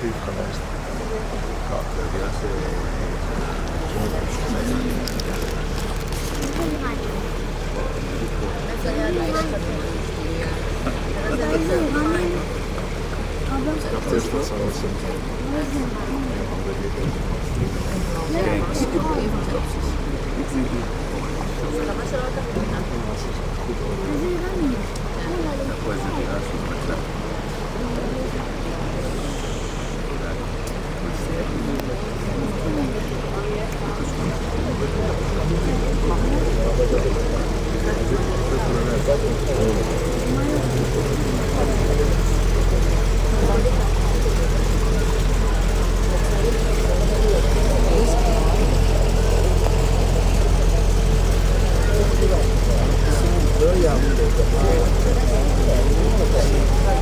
actief geweest. Dat is wat zo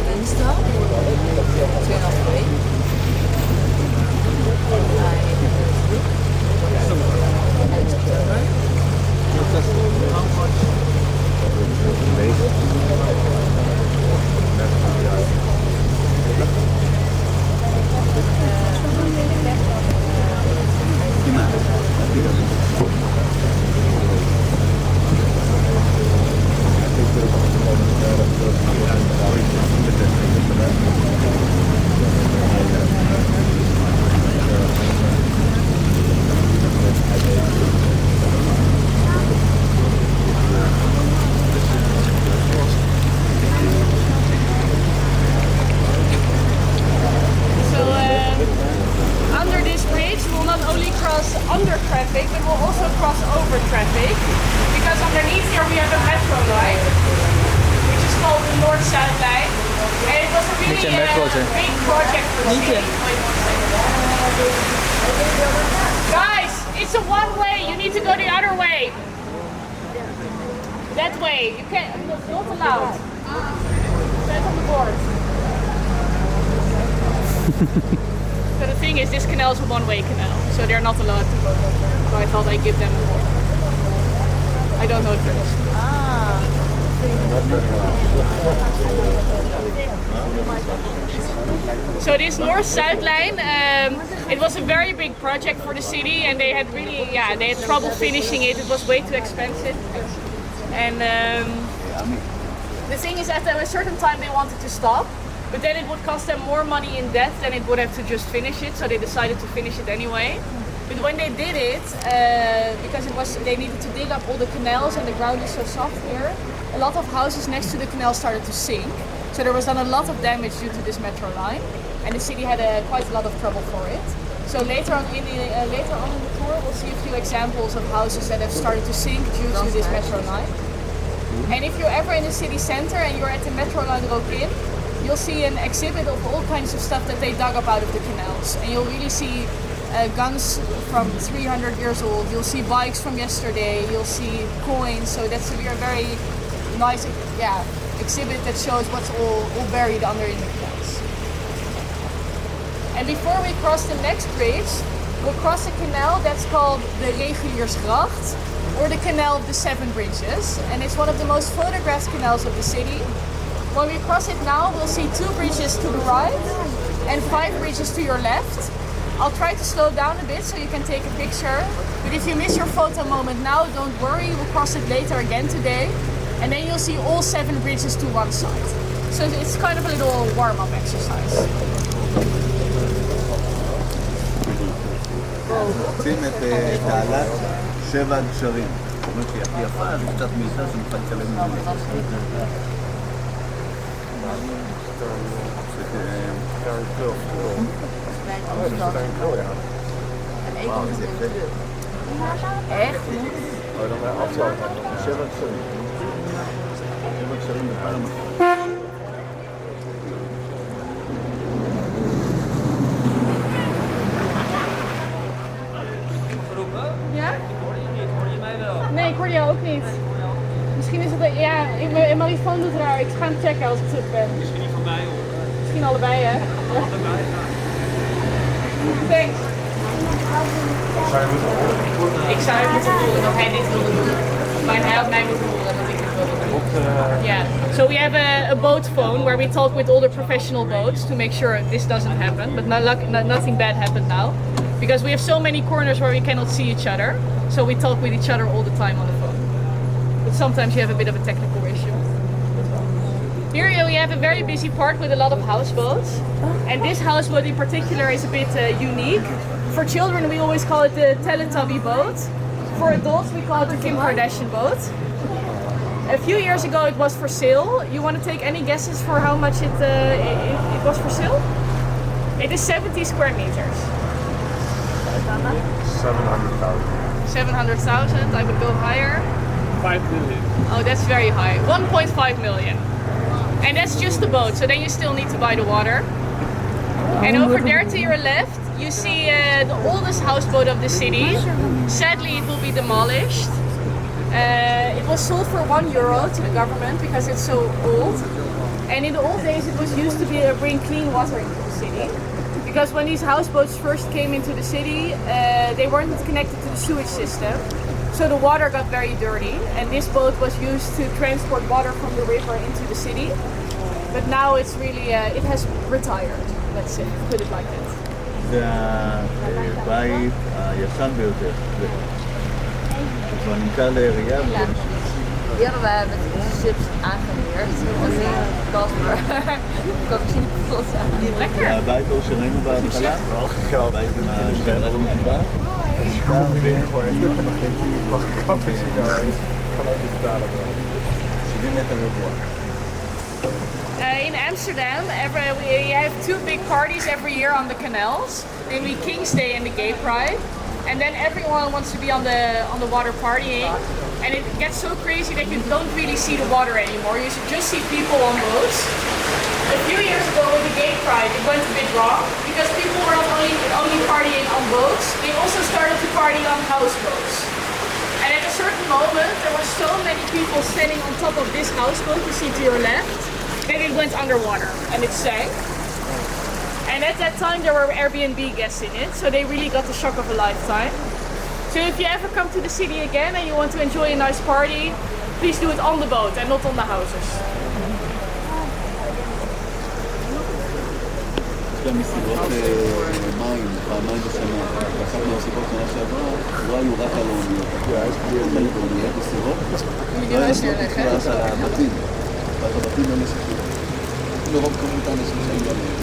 Dinsdag, 2,5 week. En september. under traffic, but we'll also cross over traffic, because underneath here we have a metro line, which is called the North-South line, and it was a really big project for the city. Guys, it's a one-way, you need to go the other way. That way, you can't, it's not allowed. That's on the board. So the thing is, this canal is a one-way canal, so they're not allowed to go there. So I thought I'd give them a warning. I don't know if there is. So this North-South line, it was a very big project for the city, and they had really, they had trouble finishing it. It was way too expensive. And the thing is, at a certain time they wanted to stop, but then it would cost them more money in debt than it would have to just finish it, so they decided to finish it anyway. But when they did it, because they needed to dig up all the canals and the ground is so soft here, a lot of houses next to the canal started to sink. So there was done a lot of damage due to this metro line, and the city had quite a lot of trouble for it. So later on in the tour, we'll see a few examples of houses that have started to sink due to this metro line. And if you're ever in the city center and you're at the metro line Rokin, you'll see an exhibit of all kinds of stuff that they dug up out of the canals. And you'll really see guns from 300 years old, you'll see bikes from yesterday, you'll see coins. So that's a very nice exhibit that shows what's all buried under in the canals. And before we cross the next bridge, we'll cross a canal that's called the Reguliersgracht, or the Canal of the Seven Bridges. And it's one of the most photographed canals of the city. When we cross it now, we'll see 2 bridges to the right and 5 bridges to your left. I'll try to slow down a bit so you can take a picture. But if you miss your photo moment now, don't worry, we'll cross it later again today. And then you'll see all 7 bridges to one side. So it's kind of a little warm-up exercise. רוצים את תעלת 7 גשרים. זאת אומרת שהיא הכי יפה, אז קצת מיטה שנוכל לצלם ממנה. echt? Oh, dan bij afstand. 7 gshרים. 7 גשרים בכל המקום. Ja? Nee, ik hoorde jou ook niet. Misschien is het, in mijn telefoon doet raar. Ik ga hem checken als ik terug ben. Misschien niet van mij hoor. Misschien allebei, hè? Allebei, ja. Thanks. Ik zou hem moeten horen dat hij dit wilde doen. Maar hij had mij moeten horen dat ik het wilde. Yeah. So we have a boat phone where we talk with all the professional boats to make sure this doesn't happen. But nothing bad happened now, because we have so many corners where we cannot see each other. So we talk with each other all the time on the phone. But sometimes you have a bit of a technical issue. Here we have a very busy park with a lot of houseboats. And this houseboat in particular is a bit unique. For children we always call it the Teletubby boat. For adults we call it the Kim Kardashian boat. A few years ago it was for sale. You want to take any guesses for how much it was for sale? It is 70 square meters. 700,000. 700,000, I would go higher. 5 million. Oh, that's very high. 1.5 million. And that's just the boat, so then you still need to buy the water. And over there to your left, you see the oldest houseboat of the city. Sadly, it will be demolished. It was sold for €1 to the government because it's so old. And in the old days, it was used to bring clean water into the city. Because when these houseboats first came into the city, they weren't connected to the sewage system. So the water got very dirty, and this boat was used to transport water from the river into the city. But now it's really, it has retired, let's say, put it like that. זה הבית הישן ביותר. הוא נמכר לעירייה. Die hadden we met chips aangemeerd. Dat was een Casper. Ik had misschien gevoeld aan. Lekker! הבית ההוא שראינו בהתחלה, הבית עם השכנה במדבר. Mag ik cappuccino? Kan ook niet betalen. 70 meter רבוע. In Amsterdam, we have two big parties every year on the canals, namely King's Day and the Gay Pride. And then everyone wants to be on the water partying, and it gets so crazy that you don't really see the water anymore. You just see people on boats. A few years ago with the Gay Pride, it went a bit wrong because people were not only partying on boats, they also started to party on houseboats. And at a certain moment, there were so many people standing on top of this houseboat you see to your left, that it went underwater and it sank. And at that time there were Airbnb guests in it, so they really got the shock of a lifetime. So if you ever come to the city again and you want to enjoy a nice party, please do it on the boat and not on the houses. יש גם מסיבות מים, פעמיים בשנה. אחת מהמסיבות שנה שעברה, לא היו רק על האוניות. היו באוניות מסיבות. לא היה מסיבות נכנס על הבתים. ואז הבתים הם מסיבות. לרוב כמות האנשים שהיו עליהם.